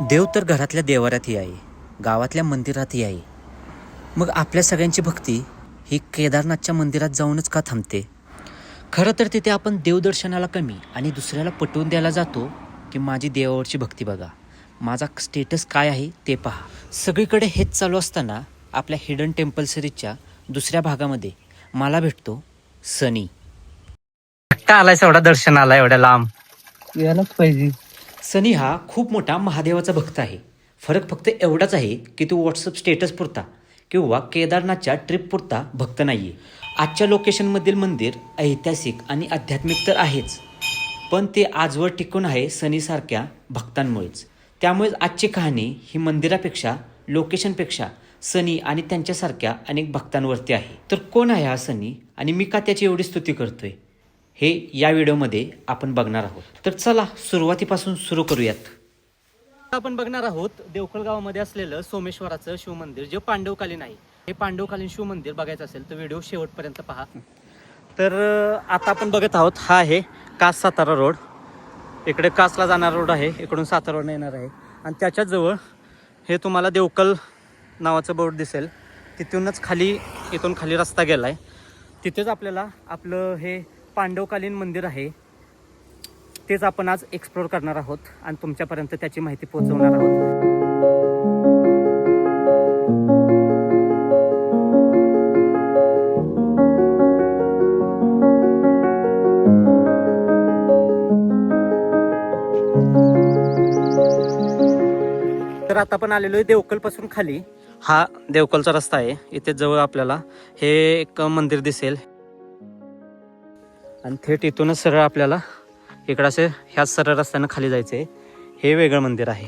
देव तर घरातल्या देवाऱ्यातही आहे, गावातल्या मंदिरातही आहे. मग आपल्या सगळ्यांची भक्ती ही केदारनाथच्या मंदिरात जाऊनच का थांबते? खरं तर तिथे आपण देवदर्शनाला कमी आणि दुसऱ्याला पटवून द्यायला जातो की माझी देवावरची भक्ती बघा, माझा स्टेटस काय आहे ते पहा. सगळीकडे हेच चालू असताना आपल्या हिडन टेम्पल सिरीजच्या दुसऱ्या भागामध्ये मला भेटतो सनी. एकटा आलाय एवढा दर्शनाला एवढ्या लांब यायलाच पाहिजे. सनी हा खूप मोठा महादेवाचा भक्त आहे. फरक फक्त एवढाच आहे की तो व्हॉट्सअप स्टेटस पुरता किंवा केदारनाथच्या ट्रिप पुरता भक्त नाही आहे. आजच्या लोकेशनमधील मंदिर ऐतिहासिक आणि आध्यात्मिक तर आहेच, पण ते आजवर टिकून आहे सनीसारख्या भक्तांमुळेच. त्यामुळेच आजची कहाणी ही मंदिरापेक्षा, लोकेशनपेक्षा सनी आणि त्यांच्यासारख्या अनेक भक्तांवरती आहे. तर कोण आहे हा सनी आणि मी का त्याची एवढी स्तुती करतोय हे या व्हिडिओमध्ये आपण बघणार आहोत. तर चला सुरुवातीपासून सुरू करूयात. आपण बघणार आहोत देवखळ गावामध्ये असलेलं सोमेश्वराचं शिव मंदिर, जे पांडवकालीन आहे. हे पांडवकालीन शिव मंदिर बघायचं असेल तर व्हिडिओ शेवटपर्यंत पहा. तर आता आपण बघत आहोत, हा आहे कास सातारा रोड. इकडे कासला जाणारा रोड आहे, इकडून सातारा रोड येणार आहे. आणि त्याच्याच जवळ हे तुम्हाला देवकल नावाचं बोर्ड दिसेल. तिथूनच इथून खाली रस्ता गेला आहे. तिथेच आपल्याला आपलं हे पांडवकालीन मंदिर आहे, तेच आपण आज एक्सप्लोर करणार आहोत आणि तुमच्यापर्यंत त्याची माहिती पोहोचवणार आहोत. तर आता आपण आलेलो आहे देवकल पासून खाली. हा देवकलचा रस्ता आहे. इथे जवळ आपल्याला हे एक मंदिर दिसेल आणि थेट इथूनच सरळ आपल्याला इकडं असे ह्याच सरळ रस्त्यानं खाली जायचंय. हे वेगळं मंदिर आहे.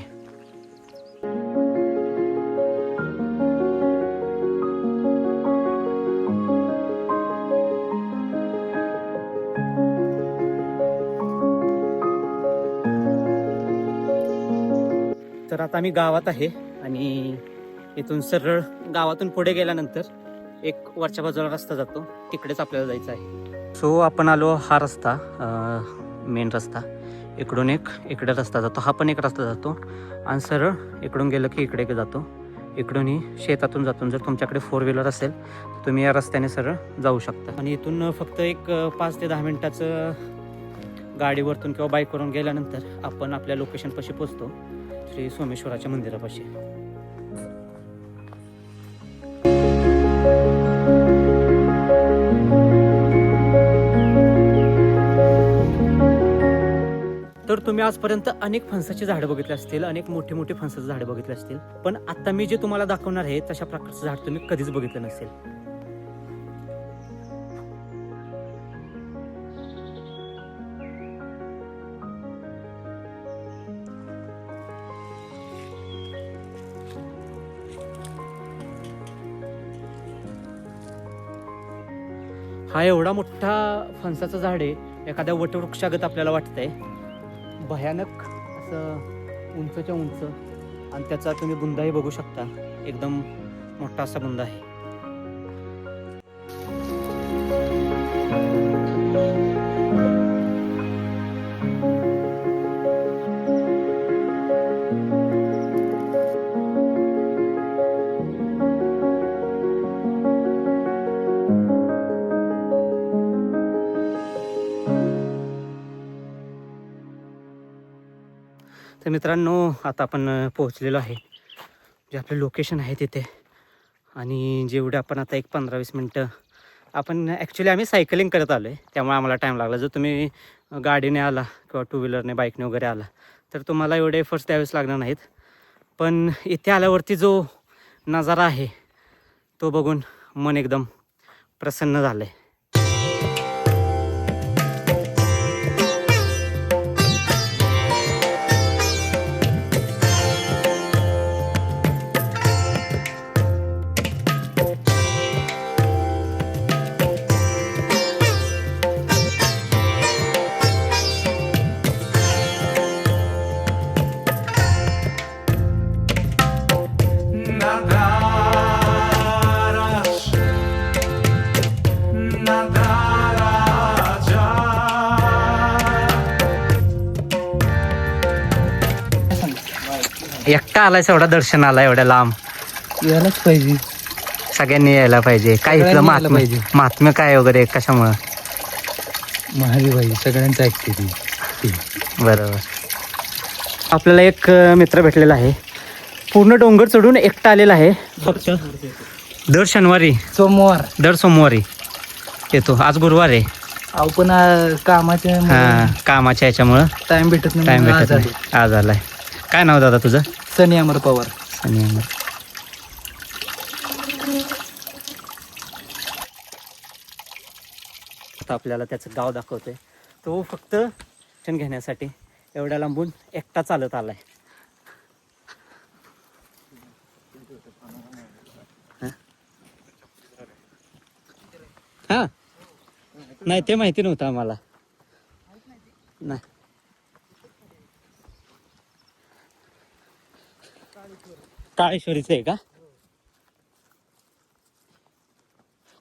तर आता आम्ही गावात आहे आणि इथून सरळ गावातून पुढे गेल्यानंतर एक वरच्या बाजूला रस्ता जातो, तिकडेच आपल्याला जायचं आहे. सो आपण आलो हा रस्ता, मेन रस्ता. इकडून इकडे रस्ता जातो, हा पण एक रस्ता जातो आणि सरळ इकडून गेलं की इकडे जातो. इकडूनही शेतातून जातो. जर तुमच्याकडे 4 व्हीलर असेल तर तुम्ही या रस्त्याने सरळ जाऊ शकता. आणि इथून फक्त एक 5 ते 10 मिनिटाचं गाडीवरतून किंवा बाईकवरून गेल्यानंतर आपण आपल्या लोकेशनपाशी पोचतो, श्री सोमेश्वराच्या मंदिरापाशी. तर तुम्ही आजपर्यंत अनेक फणसाची झाडं बघितली असतील, अनेक मोठी मोठी फणसाची झाडं बघितली असतील, पण आता मी जे तुम्हाला दाखवणार आहे तशा प्रकारचं झाड तुम्ही कधीच बघितलं नसेल. हा एवढा मोठा फणसाचं झाड आहे, एखाद्या वटवृक्षागत आपल्याला वाटतंय. भयानक असं उंचच्या उंच, आणि त्याचा तुम्ही बुंदाही बघू शकता, एकदम मोठा असा बुंदा आहे. तर मित्रांनो, आता आपण पोहोचलेलो आहे जे आपलं लोकेशन आहे तिथे. आणि जेवढे आपण आता एक 15-20 मिनटं आपण आम्ही सायकलिंग करत आलो आहे, त्यामुळे आम्हाला टाईम लागला. जर तुम्ही गाडीने आला किंवा 2 व्हीलरने, बाईकने वगैरे आला तर तुम्हाला एवढे एफर्ट्स द्यावेच लागणार नाहीत. पण इथे आल्यावरती जो नजारा आहे तो बघून मन एकदम प्रसन्न झालं आहे. एकटा आलायस एवढा दर्शन आला एवढ्या लांब. यायलाच पाहिजे. सगळ्यांनी यायला पाहिजे. काय इथलं सगळ्यांनी यायला महात्म्य पाहिजे. महात्म्य काय वगैरे कशामुळं? महादेव भाई सगळ्यांचं ऐकते ती. बरोबर. आपल्याला एक मित्र भेटलेला आहे, पूर्ण डोंगर चढून एकटा आलेला आहे. फक्त दर शनिवारी दर सोमवारी येतो. आज गुरुवार आहे. आपण कामाच्या कामाच्या याच्यामुळं टाइम भेटत नाही. टाइम भेटत नाही. आज आलाय. काय नाव दादा तुझं? सनी अमर पवार. सनी अमर. आता आपल्याला त्याचं गाव दाखवतोय. तो फक्त दर्शन घेण्यासाठी एवढ्या लांबून एकटा चालत आलाय. हा नाही ते माहिती नव्हतं आम्हाला. नाही काळेश्वरीचं आहे का?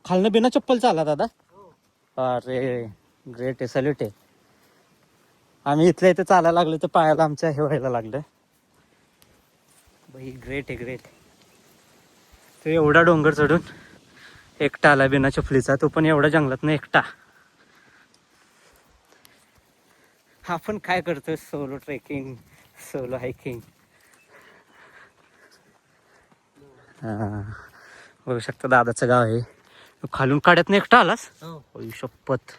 खालनं बिना चप्पल चाला दादा? अरे ग्रेट आहे, सल्यूट आहे. आम्ही इथल्या इथे चालायला लागलो तर पायाला आमच्या हे व्हायला लागलं. बाई ग्रेट आहे, ग्रेट. तो एवढा डोंगर चढून एकटा आला बिना चपलीचा, तो पण एवढा जंगलात ना एकटा. आपण काय करतोय? Solo trekking, solo hiking. बघू शकता दादाचं गाव आहे. खालून काढ्यात नाही एकटा आलास? होई शपथ.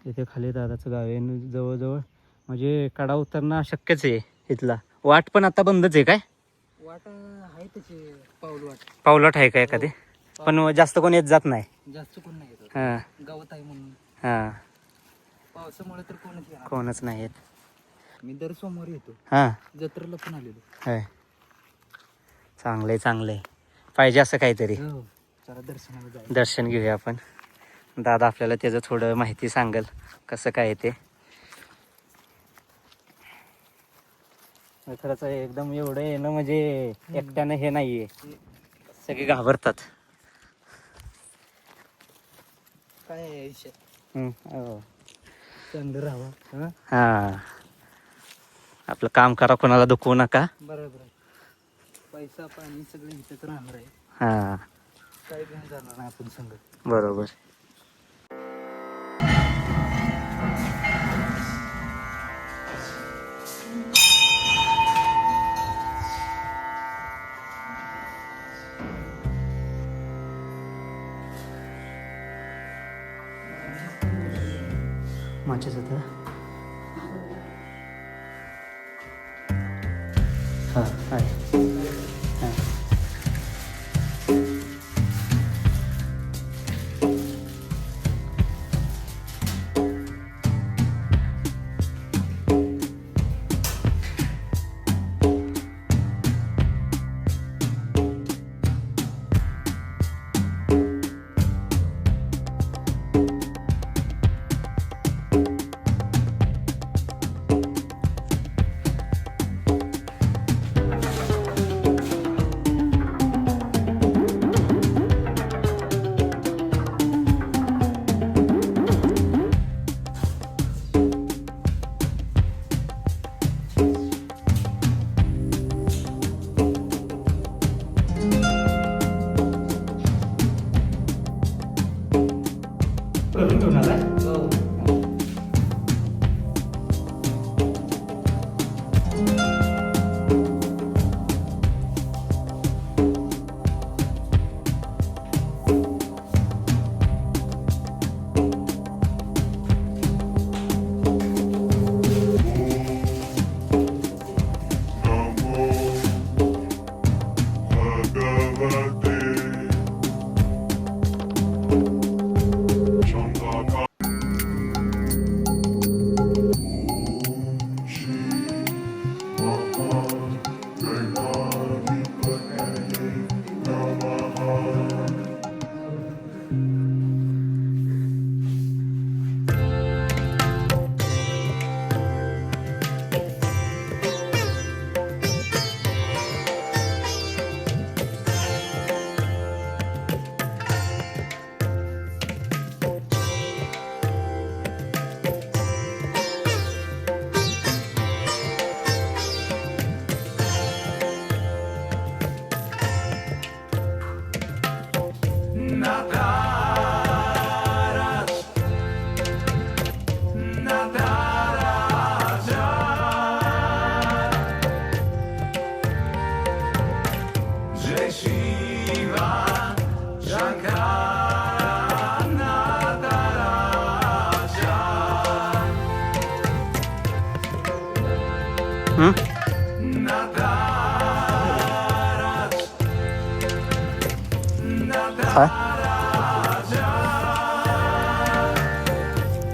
इथे खाली दादाचं गाव आहे. जवळजवळ म्हणजे कडा उतरणं अशक्यच आहे इथला. वाट पण आता बंदच आहे काय? वाट आहे त्याची पाऊलवाट. पावलाट आहे का एखादी? पण जास्त कोण येत जात नाही. जास्त कोण नाही येत. हा गावात आहे म्हणून. हा पावसामुळे तर कोणच येणार. कोणच नाही येत. मी दर सोमवारी येतो. हा जत्रेला पण आलेलो. होय. चांगलंय चांगलंय. पाहिजे असं काहीतरी. हो. जरा दर्शनाला जायचं. दर्शन घेऊया आपण. दादा आपल्याला त्याचं थोडं माहिती सांगेल कसं काय ते. खरंच एकदम एवढं येणं म्हणजे एकट्यानं हे नाहीये. सगळे घाबरतात. काय आहे विषय? हो. चांगलं राहावं. हा आपलं काम करा, कोणाला दुखवू नका. बरोबर आहे. पैसा पाणी सगळं इथंच राहणार आहे. हा काय घेऊन जाणार नाही आपण संग. बरोबर. माझ्याच होतं. हां आहे. हां करून घेऊन आलाय.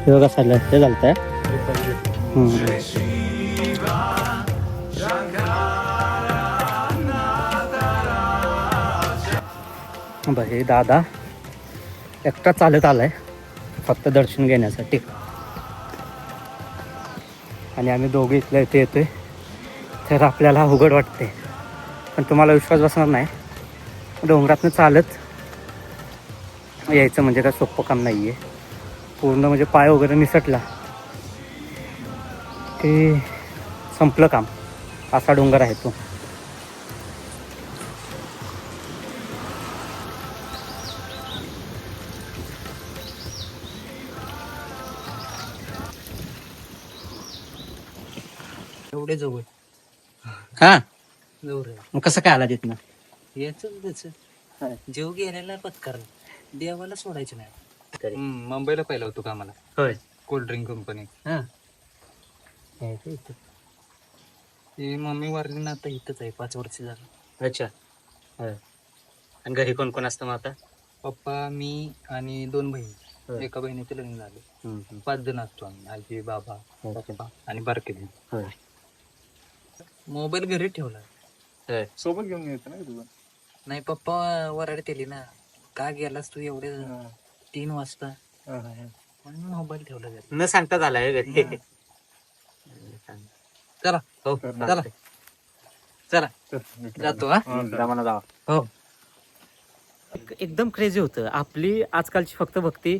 हे बघा चाललं हे चालतंय बघ हे दादा एकटा चालत आलाय फक्त दर्शन घेण्यासाठी आणि आम्ही दोघे इथल्या इथे येतोय तर आपल्याला अवघड वाटते पण तुम्हाला विश्वास बसणार नाही डोंगरातनं चालत यायचं म्हणजे काय सोपं काम नाही आहे पूर्ण म्हणजे पाय वगैरे निसटला की संपलं काम असा डोंगर आहे तो एवढे जवळ हा जवळ मग कसं काय आला तिथनं याच त्याच जीव गेलेला पत्करला देवाला सोडायचं नाही मुंबईला पहिला होतो का आम्हाला होय कोल्ड ड्रिंक कंपनी हा ती मम्मी वारली ना आता इथंच आहे 5 वर्ष झालं. अच्छा होय आणि घरी कोण कोण असतं मग आता पप्पा मी आणि 2 बहिणी एका बहिणीचं लग्न झालं 5 जण असतो आम्ही आजी बाबा पप्पा आणि बारके बहीण होय मोबाईल घरी ठेवला होय सोबत घेऊन यायचं ना तुझं नाही पप्पा वराडे केली ना का गेलास तू एवढे 3 वाजता म्हणून मोबाईल ठेवला घरी. न सांगता झालाय घरी चला हो चला चला जातो हा मला जावा हो एकदम क्रेझी होतं आपली आजकालची फक्त भक्ती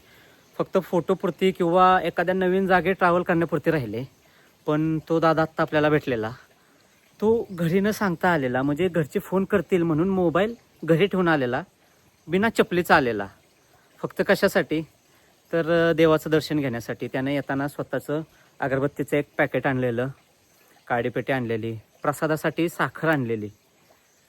फक्त फोटोपुरती किंवा एखाद्या नवीन जागे ट्रॅव्हल करण्यापुरती राहिले पण तो दादा आत्ता आपल्याला भेटलेला तो घरी न सांगता आलेला म्हणजे घरचे फोन करतील म्हणून मोबाईल घरी ठेवून आलेला बिना चपलीचा आलेला फक्त कशासाठी तर देवाचं दर्शन घेण्यासाठी त्याने येताना स्वतःचं अगरबत्तीचं एक पॅकेट आणलेलं काडीपेटी आणलेली प्रसादासाठी साखर आणलेली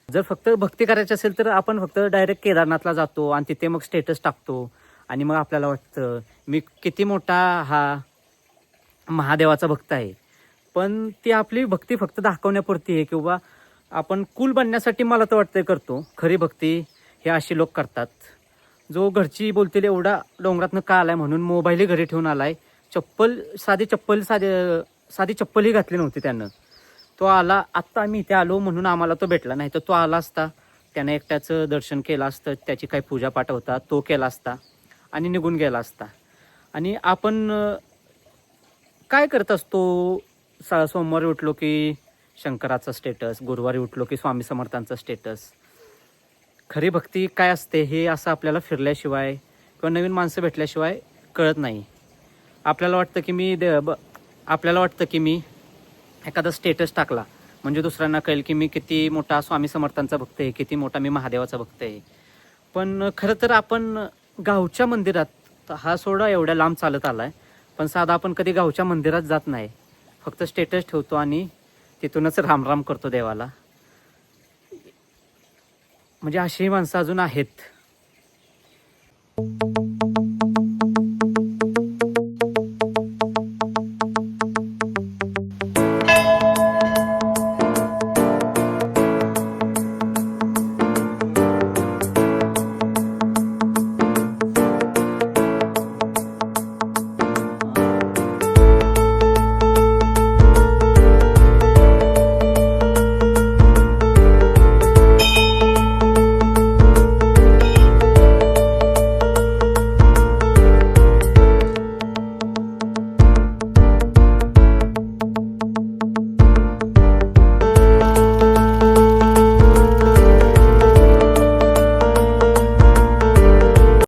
जर फक्त भक्ती करायची असेल तर आपण फक्त डायरेक्ट केदारनाथला जातो आणि तिथे मग स्टेटस टाकतो आणि मग आपल्याला वाटतं मी किती मोठा हा महादेवाचा भक्त आहे पण ती आपली भक्ती फक्त दाखवण्यापुरती आहे किंवा आपण कूल बनण्यासाठी मला तर वाटतं करतो खरी भक्ती हे अशी लोक करतात जो घरची बोलतील एवढा डोंगरातनं का आलाय म्हणून मोबाईलही घरी ठेवून आलाय साधी चप्पलही घातली नव्हती त्यानं तो आला आत्ता आम्ही इथे आलो म्हणून आम्हाला तो भेटला नाही तर तो आला असता त्याने एकट्याचं दर्शन केलं असतं त्याची काही पूजापाठ होता तो केला असता आणि निघून गेला असता आणि आपण काय करत असतो सोमवारी उठलो की शंकराचा स्टेटस गुरुवारी उठलो की स्वामी समर्थांचा स्टेटस खरी भक्ती काय असते हे असं आपल्याला फिरल्याशिवाय किंवा नवीन माणसं भेटल्याशिवाय कळत नाही आपल्याला वाटतं की मी एखादा स्टेटस टाकला म्हणजे दुसऱ्यांना कळेल की मी किती मोठा स्वामी समर्थांचा भक्त आहे किती मोठा मी महादेवाचा भक्त आहे पण खरं तर आपण गावच्या मंदिरात हा सोडा एवढ्या लांब चालत आलाय पण साधा आपण कधी गावच्या मंदिरात जात नाही फक्त स्टेटस ठेवतो आणि तिथूनच रामराम करतो देवाला म्हणजे अशी माणसं अजून आहेत